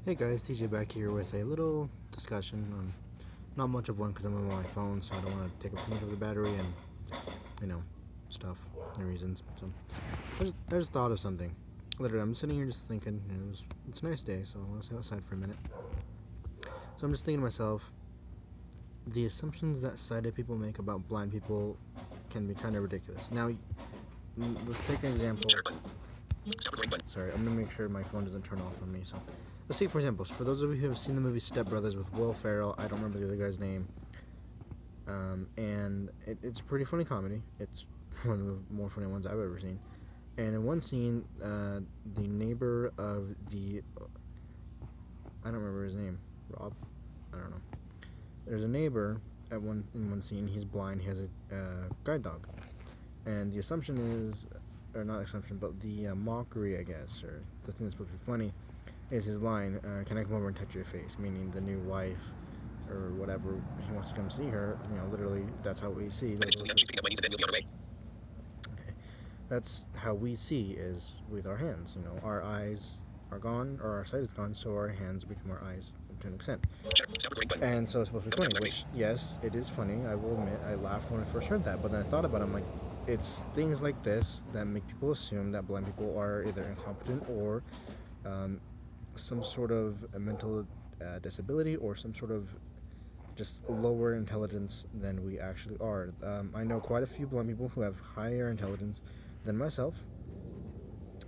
Hey guys, TJ back here with a little discussion. Not much of one because I'm on my phone, so I don't want to take up too much of the battery and, you know, stuff and reasons. So I just thought of something. Literally, I'm sitting here just thinking. It's a nice day, so I'll sit outside for a minute. So I'm just thinking to myself, the assumptions that sighted people make about blind people can be kind of ridiculous. Now, let's take an example. Sorry, I'm gonna make sure my phone doesn't turn off on me. So, let's see, for example, for those of you who have seen the movie Step Brothers with Will Ferrell, I don't remember the other guy's name, and it's a pretty funny comedy. It's one of the more funny ones I've ever seen. And in one scene, the neighbor of the I don't remember his name, Rob. I don't know. There's a neighbor in one scene. He's blind. He has a guide dog, and the assumption is, or not assumption, but the mockery, I guess, or the thing that's supposed to be funny, is his line, "Can I come over and touch your face?" Meaning the new wife or whatever, he wants to come see her. Literally, that's how we see. Okay. That's how we see is with our hands. Our eyes are gone, or our sight is gone, so our hands become our eyes to an extent. And so it's supposed to be funny, which, yes, it is funny. I will admit, I laughed when I first heard that, but then I thought about it, I'm like, it's things like this that make people assume that blind people are either incompetent or some sort of a mental disability or some sort of just lower intelligence than we actually are. I know quite a few blind people who have higher intelligence than myself,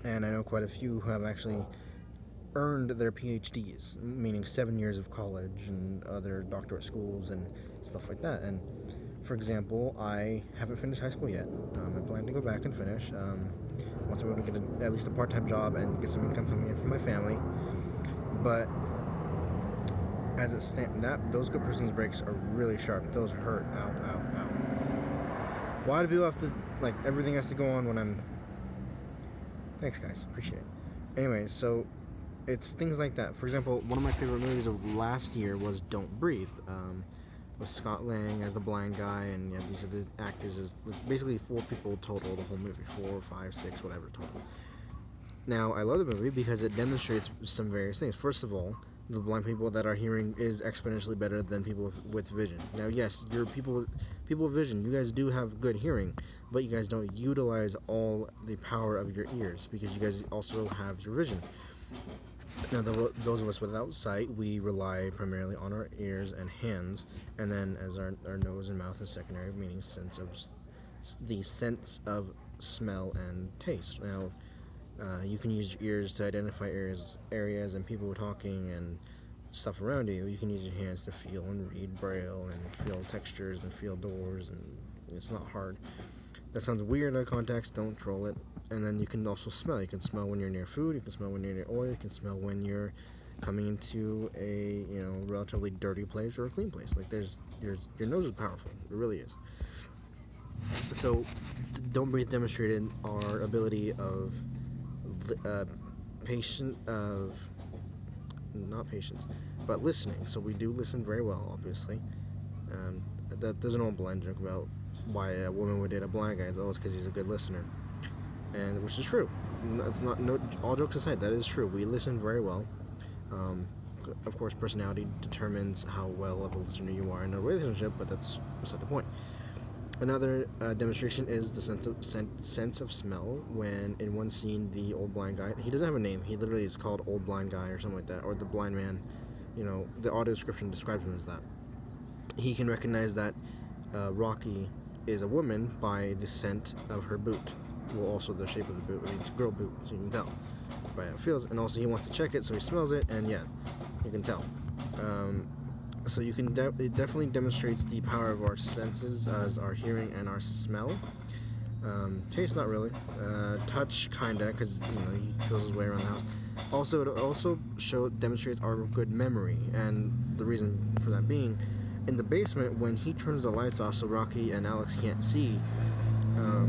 and I know quite a few who have actually earned their PhDs, meaning 7 years of college and other doctorate schools and stuff like that. And for example, I haven't finished high school yet. I plan to go back and finish once I'm able to get at least a part-time job and get some income coming in from my family. But as it stands, those good person's breaks are really sharp. Those hurt. Ow, ow, ow. Why do people have to, like, everything has to go on when I'm... Thanks, guys. Appreciate it. Anyway, so it's things like that. For example, one of my favorite movies of last year was Don't Breathe. With Scott Lang as the blind guy, and yeah, these are the actors. It's basically 4 people total, the whole movie. 4, 5, 6, whatever total. Now, I love the movie because it demonstrates some various things. First of all, the blind people that are hearing is exponentially better than people with vision. Now, yes, you're people with vision. You guys do have good hearing, but you guys don't utilize all the power of your ears because you guys also have your vision. Now, those of us without sight, we rely primarily on our ears and hands, and then as our nose and mouth is secondary, meaning the sense of smell and taste. Now, you can use your ears to identify areas and people talking and stuff around you. You can use your hands to feel and read braille and feel textures and feel doors, and it's not hard. That sounds weird out of context, don't troll it. And then you can also smell. You can smell when you're near food, you can smell when you're near oil, you can smell when you're coming into a relatively dirty place or a clean place. Like your nose is powerful. It really is. So Don't Breathe demonstrated our ability of not patience, but listening. So we do listen very well, obviously. There's an old blind joke about why a woman would date a blind guy. It's always because he's a good listener, and which is true. It's not, no, all jokes aside, that is true. We listen very well. Um, of course, personality determines how well of a listener you are in a relationship, but that's beside the point. Another demonstration is the sense of smell. When in one scene, the old blind guy, he doesn't have a name. He literally is called Old Blind Guy or something like that, or the blind man. The audio description describes him as that. He can recognize that Rocky is a woman by the scent of her boot. Well, also the shape of the boot. I mean, it's a girl boot, so you can tell by how it feels. And also, he wants to check it, so he smells it, and yeah, you can tell. So you can it definitely demonstrates the power of our senses as our hearing and our smell. Taste, not really. Touch, kinda, because he feels his way around the house. Also, it also demonstrates our good memory, and the reason for that being, in the basement, when he turns the lights off so Rocky and Alex can't see, hold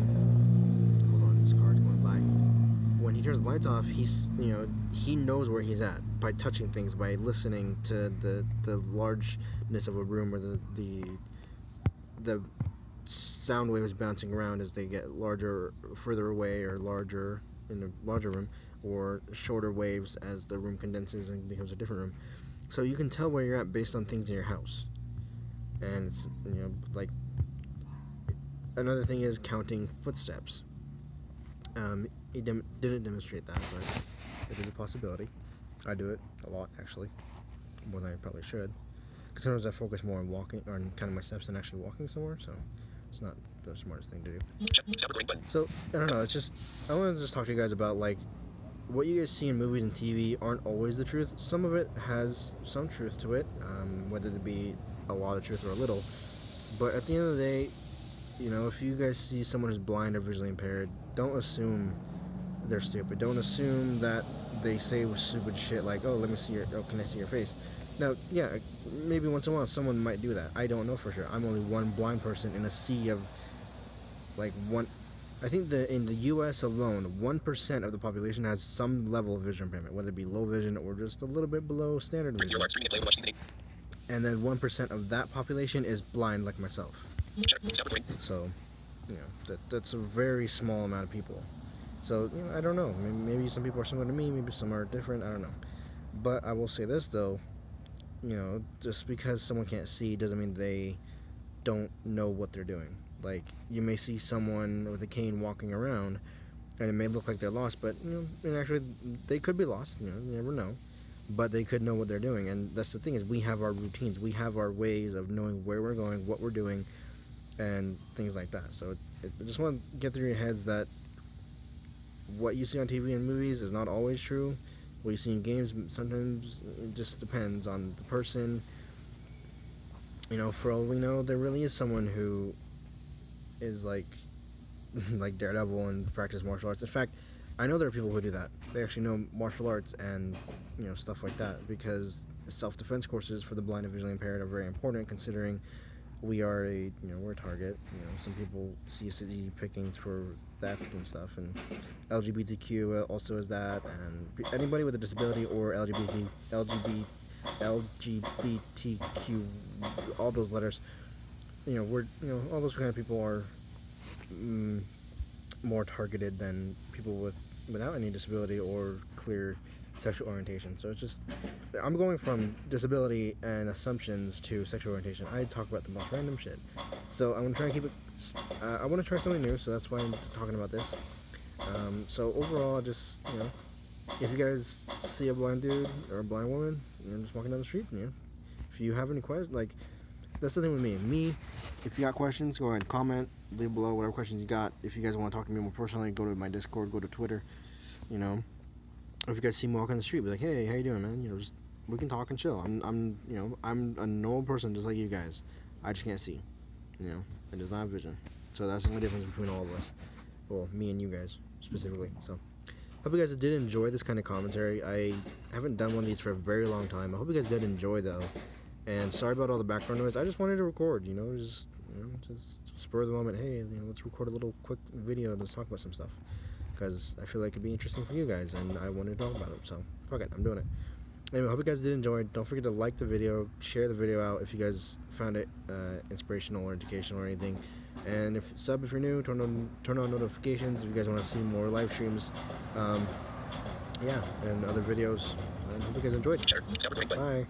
on, this car's going by. When he turns the lights off, he knows where he's at by touching things, by listening to the largeness of a room, or the sound waves bouncing around as they get larger, further away, or larger in the larger room, or shorter waves as the room condenses and becomes a different room. So you can tell where you're at based on things in your house. And it's, like, another thing is counting footsteps. He didn't demonstrate that, but it is a possibility. I do it a lot, actually, more than I probably should. Because sometimes I focus more on walking, or on counting my steps than actually walking somewhere, so it's not the smartest thing to do. So, I don't know, it's just, I want to just talk to you guys about, like, what you guys see in movies and TV aren't always the truth. Some of it has some truth to it, whether it be a lot of truth or a little. But at the end of the day, if you guys see someone who's blind or visually impaired, don't assume they're stupid. Don't assume that they say stupid shit like, oh, let me see can I see your face? Now, yeah, maybe once in a while someone might do that. I don't know for sure. I'm only one blind person in a sea of, like, I think in the U.S. alone, 1% of the population has some level of vision impairment, whether it be low vision or just a little bit below standard vision. And then 1% of that population is blind like myself. So, that's a very small amount of people. So, I don't know. Maybe some people are similar to me, maybe some are different, I don't know. But I will say this, though, just because someone can't see doesn't mean they don't know what they're doing. Like, you may see someone with a cane walking around, and it may look like they're lost, but, and actually, they could be lost, you never know. But they could know what they're doing, and that's the thing, is we have our routines, we have our ways of knowing where we're going, what we're doing, and things like that. So, I just want to get through your heads that what you see on TV and movies is not always true. What you see in games, sometimes it just depends on the person. For all we know, there really is someone who is like Daredevil and practice martial arts. In fact, I know there are people who do that. They actually know martial arts and stuff like that, because self-defense courses for the blind and visually impaired are very important, considering we are we're a target. Some people see us as easy pickings for theft and stuff, and LGBTQ also is that, and anybody with a disability or LGBTQ, all those letters, we're all those kind of people are more targeted than people without any disability or clear sexual orientation. So it's just, I'm going from disability and assumptions to sexual orientation. I talk about the most random shit. So I'm gonna try and keep it, I want to try something new, so that's why I'm talking about this. So overall, just, if you guys see a blind dude or a blind woman, just walking down the street, if you have any questions, like, that's the thing with me, if you got questions, go ahead, comment, leave below whatever questions you got. If you guys want to talk to me more personally, go to my Discord, go to Twitter, or if you guys see me walking on the street, be like, hey, how you doing, man? Just, we can talk and chill. I'm a normal person just like you guys. I just can't see, I just don't have vision. So that's the only difference between all of us. Well, me and you guys, specifically. So, hope you guys did enjoy this kind of commentary. I haven't done one of these for a very long time. I hope you guys did enjoy, though. And sorry about all the background noise. I just wanted to record, just spur of the moment. Hey, let's record a little quick video. Let's talk about some stuff, because I feel like it'd be interesting for you guys, and I wanted to talk about it. So, fuck it, I'm doing it. Anyway, I hope you guys did enjoy. Don't forget to like the video, share the video out if you guys found it inspirational or educational or anything. And if you're new, turn on notifications if you guys want to see more live streams. Yeah, and other videos. And I hope you guys enjoyed. Bye.